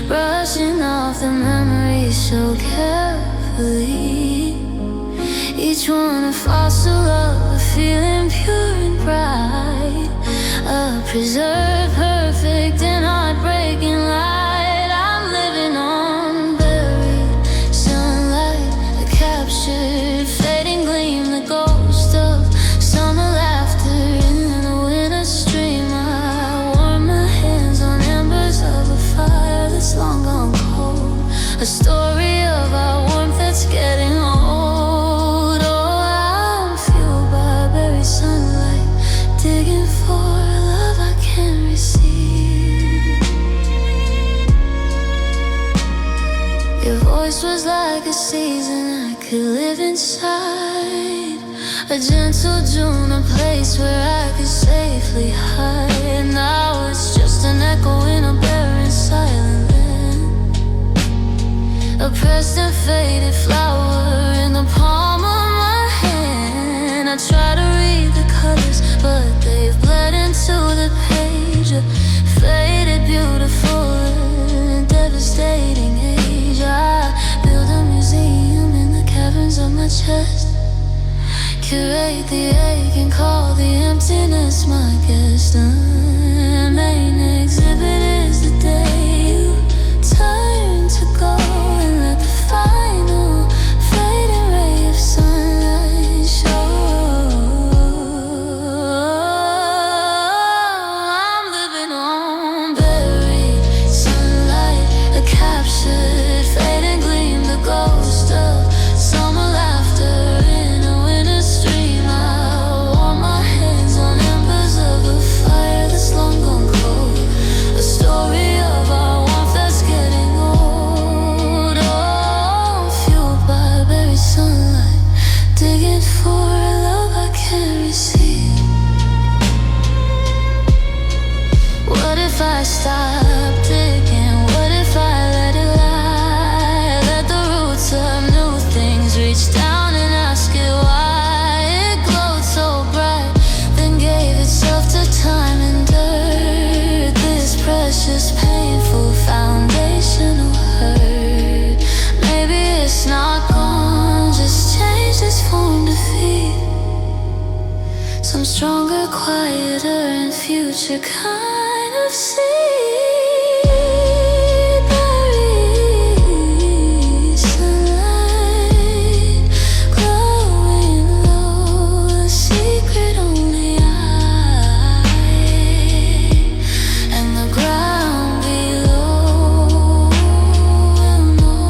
brushing off the memories so carefully. Each one a fossil of a feeling pure and bright, a preserved, perfect and heartbreaking light. I'm living on buried sunlight, a captured, fading gleam, the ghost of summer laughter in a winter stream. I warm my hands on embers of a fire that's long gone cold, a story of our warmth that's getting old. Oh, I'm fueled by buried sunlight, digging for love I can't receive. Your voice was like a season I could live inside, a gentle June, a place where I could safely hide. Now it's just an echo in a barren silent land, a pressed and faded flower in the palm of my hand. I try to read the colors, but they've bled into the page, a faded, beautiful and devastating age. I build a museum in the caverns of my chest, curate the ache and call the emptiness my guest. The main exhibit is the day you turn to go and let the final fading ray of sunlight show. I'm living on buried sunlight, a captured, fading gleam, the ghost of summer laughter in a winter stream. I warm my hands on embers of a fire that's long gone cold, a story of our warmth that's getting old. Oh, fueled by buried sunlight, digging for a love I can't receive. What if I stop digging? What if I let it lie? Let the roots of new things reach down and ask it why. It glowed so bright, then gave itself to time and dirt. This precious, painful foundational hurt. Maybe it's not gone, just changed its form to feed some stronger, quieter and future kind of seed. Buried sunlight, glowing low, a secret only I and the ground below will know,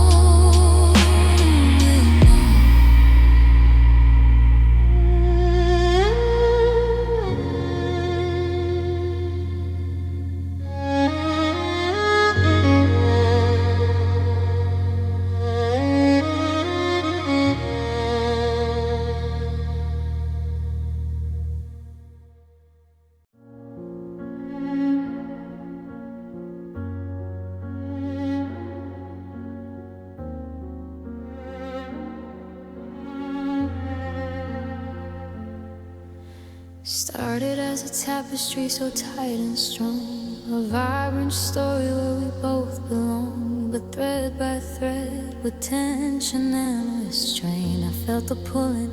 started as a tapestry so tight and strong, a vibrant story where we both belong. But thread by thread, with tension and restraint, I felt the pulling,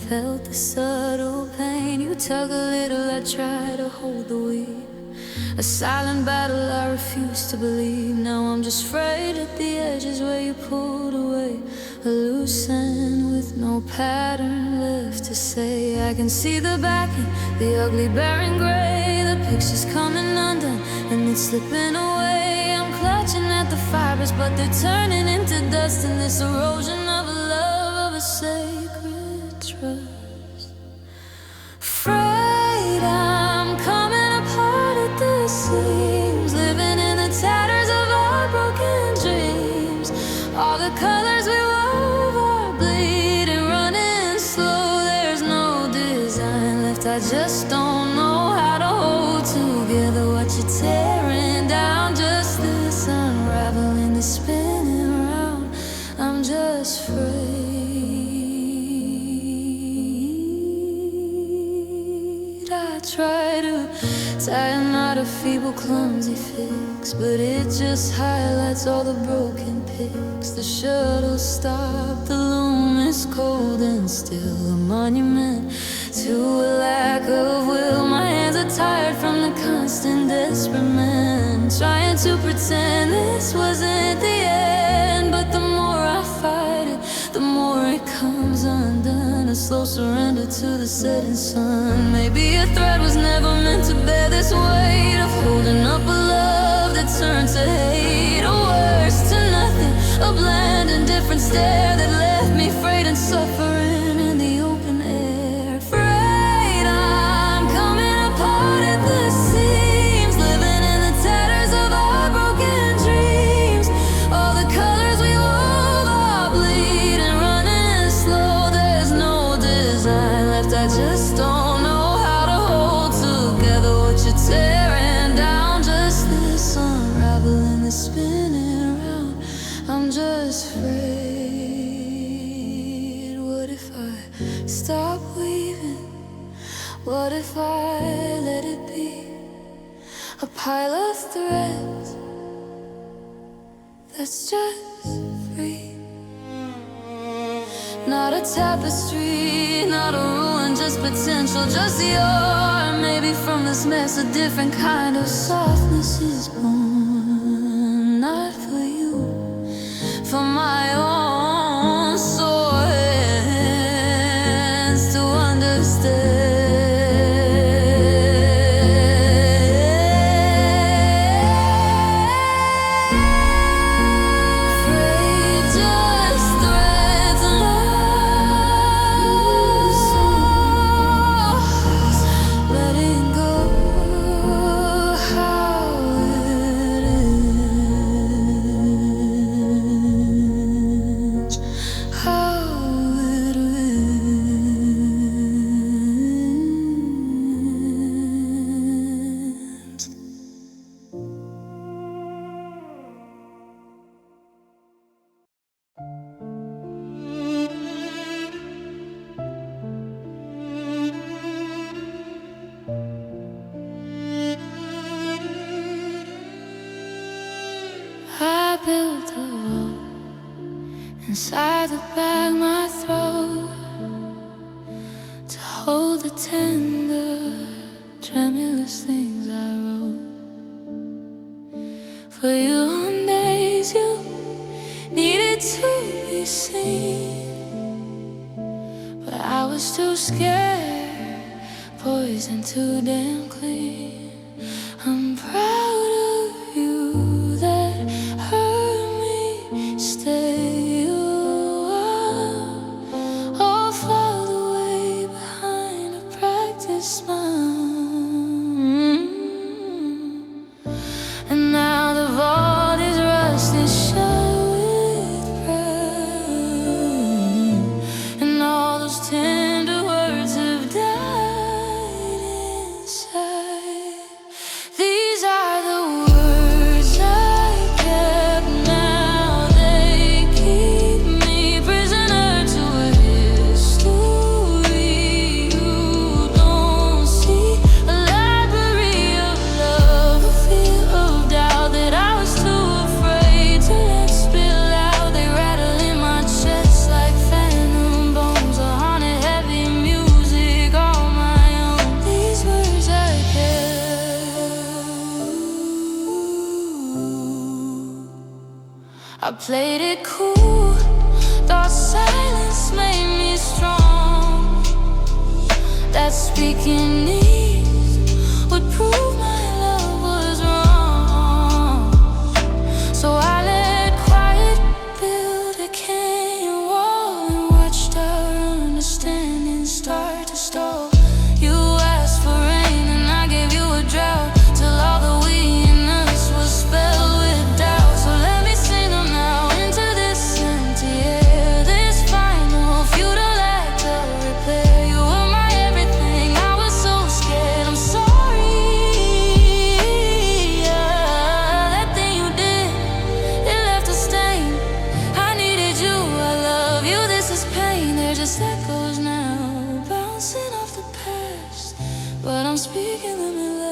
felt the subtle pain. You tug a little, I try to hold the weave, a silent battle I refuse to believe. Now I'm just frayed at the edges where you pulled away, a loose end with no pattern left to say. I can see the backing, the ugly barren gray, the picture's coming undone and it's slipping away. I'm clutching at the fibers, but they're turning into dust in this erosion of a love, of a sacred trust. Afraid I'm coming I just don't know how to hold together what you're tearing down. Just this unraveling, this spinning around. I'm just afraid. I try to tie a knot, a feeble, clumsy fix, but it just highlights all the broken pics. The shuttle stopped, the loom is cold and still, a monument to a lack of will. My hands are tired from the constant desperate man, trying to pretend this wasn't the end. But the more I fight it, the more it comes undone. A slow surrender to the setting sun. Maybe a thread was never meant to bear this weight of holding up a love that turned to hate, or worse, to nothing. A bland and different stare that left me frayed and suffering in the open air. Afraid I'm coming apart at the seams, living in the tatters of our broken dreams. All the colors we wove are bleeding, running slow. There's no design left. I just don't know how to hold together what you're tearing down. Just this unraveling, this spinning around. I'm just afraid. What if I stop weaving? What if I let it be a pile of threads that's just free? Not a tapestry, not a ruin, just potential, just the art. Maybe from this mess a different kind of softness is born. Not for you, for my own sore hands to understand. Afraid just threads loose, letting go how it ends, how it ends. I built a wall inside the bag, my throat, to hold the tender, tremulous things I wrote. For you on days you needed to be seen, but I was too scared, poison too damn clean. I'm proud of you that hurt me. Stay a while, all filed away behind a practice smile. And now the vault is rusted shut with pride, and all those tender words have died inside. These are the words I kept. Now they keep me prisoner to a history you don't see. A library of love, a fear of doubt that I was too afraid to let spill out. They rattle in my chest like phantom bones, a haunted heavy music all my own. These words I kept. I played it cool, thought silence made me strong, that speaking needs would prove my love was wrong. So I let quiet build a canyon wall and watched our understanding start to stall. You asked for rain and I gave you a drought, till all the we in us was spelled with doubt. So let me sing 'em now into this empty air, this final futile act of repair. You were my everything, I was speaking them in lays.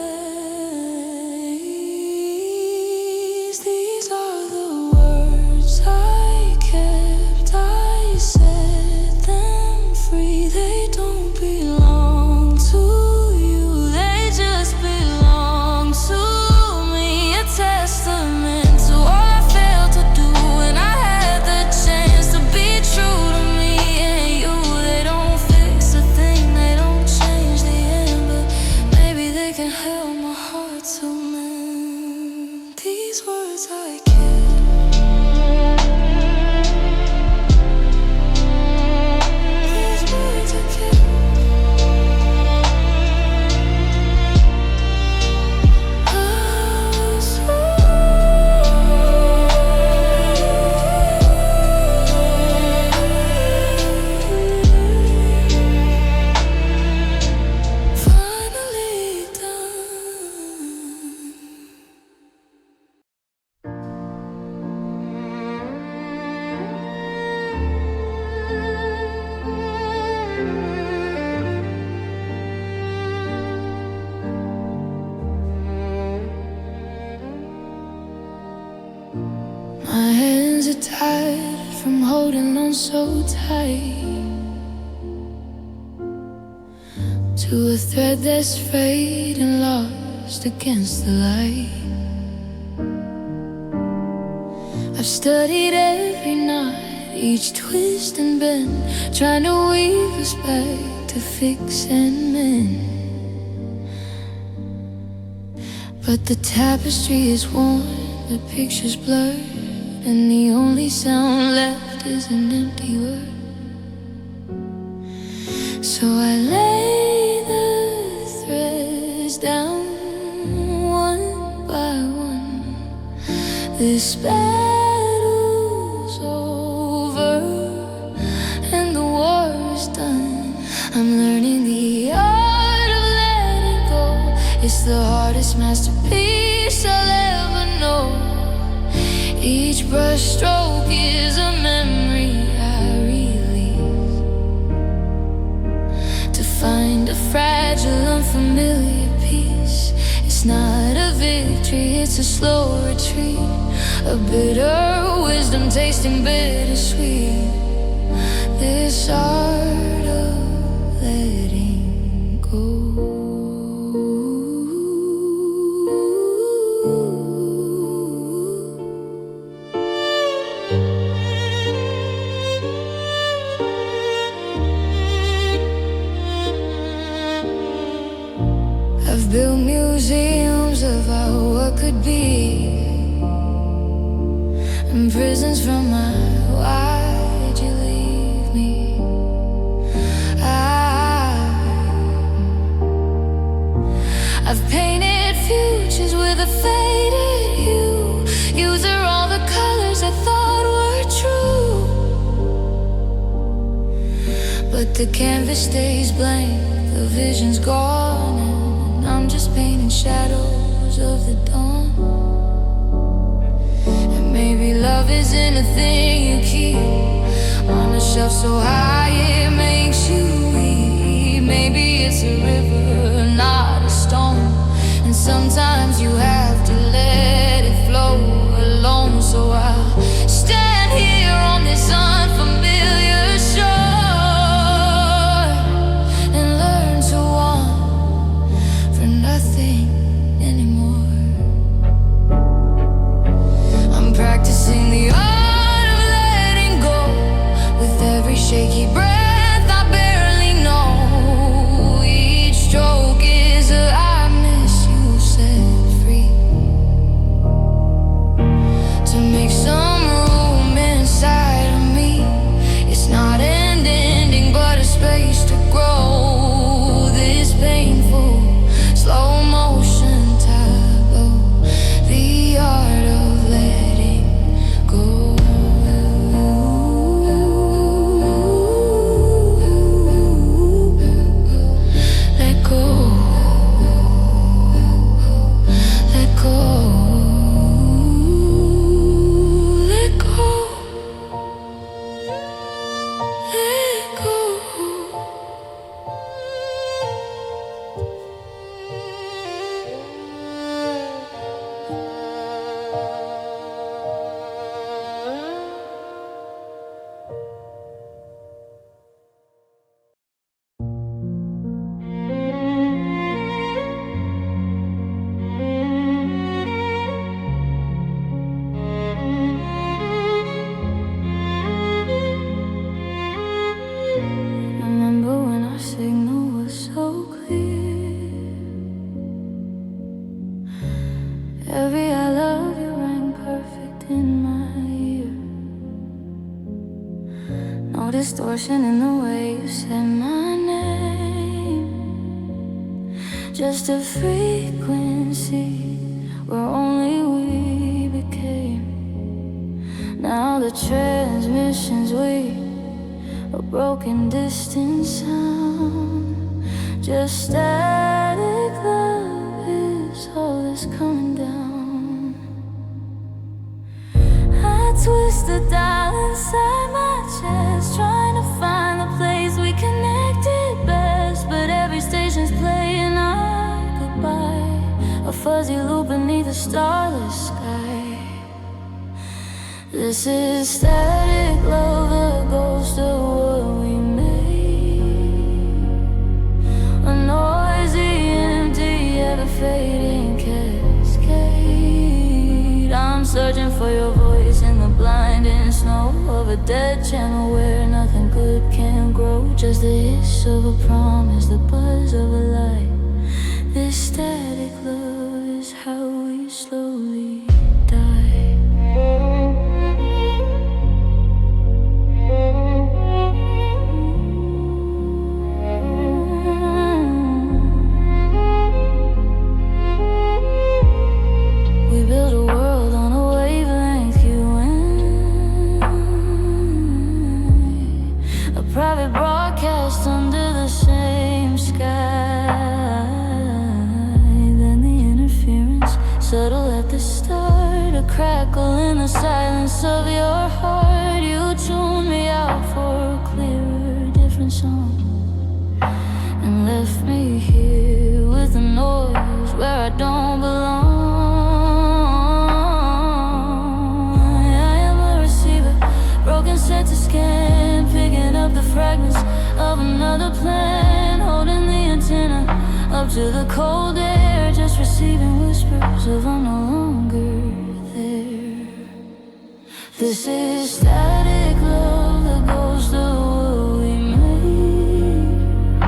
These are the words I kept. I set them free. They don't belong to you. They just belong to me. A testament to all I failed to do when I had the chance to be true to me and you. They don't fix a thing. They don't change the end, but maybe they can help my heart to mend. These words I kept. These words I kept. Finally done. My hands are tired from holding on so tight to a thread that's frayed and lost against the light. I've studied every knot, each twist and bend, trying to weave us back to fix and mend. But the tapestry is worn, the picture's blurred, and the only sound left is an empty word. So I lay the threads down one by one. This battle's over and the war is done. I'm learning the art of letting go. It's the hardest masterpiece I'll ever know. Each brushstroke is a memory I release to find a fragile, unfamiliar peace. It's not a victory, it's a slow retreat, a bitter wisdom tasting bittersweet. This art of letting go. I've built museums of our what could be, and prisons from my why'd you leave me. I've painted futures with a faded hue. Use are all the colors I thought were true, but the canvas stays blank, the vision's gone, and I'm just painting shadows of the dawn. And maybe love isn't a thing you keep on a shelf so high it makes you weep. Maybe it's a river, not a stone, and sometimes you have to let it flow alone. So I'll stand here on this unfamiliar shore and learn to want for nothing anymore. I'm practicing the art of letting go with every shaky breath I barely know. Each stroke is a I miss you set free. distortion in the way you said my name. Just a frequency where only we became. Now the transmission's weak, a broken distant sound. Just static love is all that's coming down. I twist the dial inside my chest, trying to find the place we connected best. But every station's playing our goodbye, a fuzzy loop beneath a starless sky. This is static love, a ghost of what we made. A noisy, empty, ever-fading cascade. I'm searching for your voice in the blinding snow of a dead channel where nothing good can grow. Just the hiss of a promise, the buzz of a light. This static love is how we slowly die. Private broadcast under the same sky. Then the interference, subtle at the start, a crackle in the silence of your heart. You tuned me out for a clearer, different song, and left me here with the noise where I don't belong. I am a receiver, broken set to scan, picking up the fragments of another plan, holding the antenna up to the cold air, just receiving whispers of I'm no longer there. This is static love, the ghost of what we made.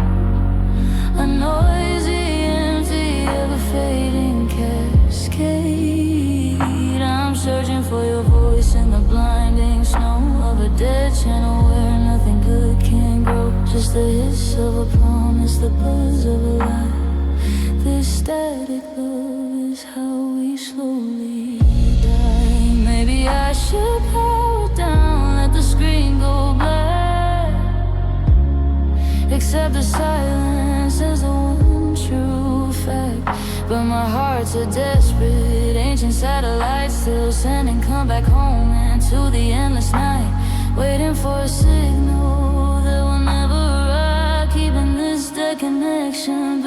A noisy, empty, ever-fading cascade. I'm searching for your voice in the blinding snow of a dead channel where nothing good can grow. Just the hiss of a promise, the buzz of a lie. This static love is how we slowly die. Maybe I should power down, let the screen go black, accept the silence as the one true fact. But my heart's a desperate, ancient satellite, still sending come back home into the endless night, waiting for a signal that will never arrive, keeping this dead connection.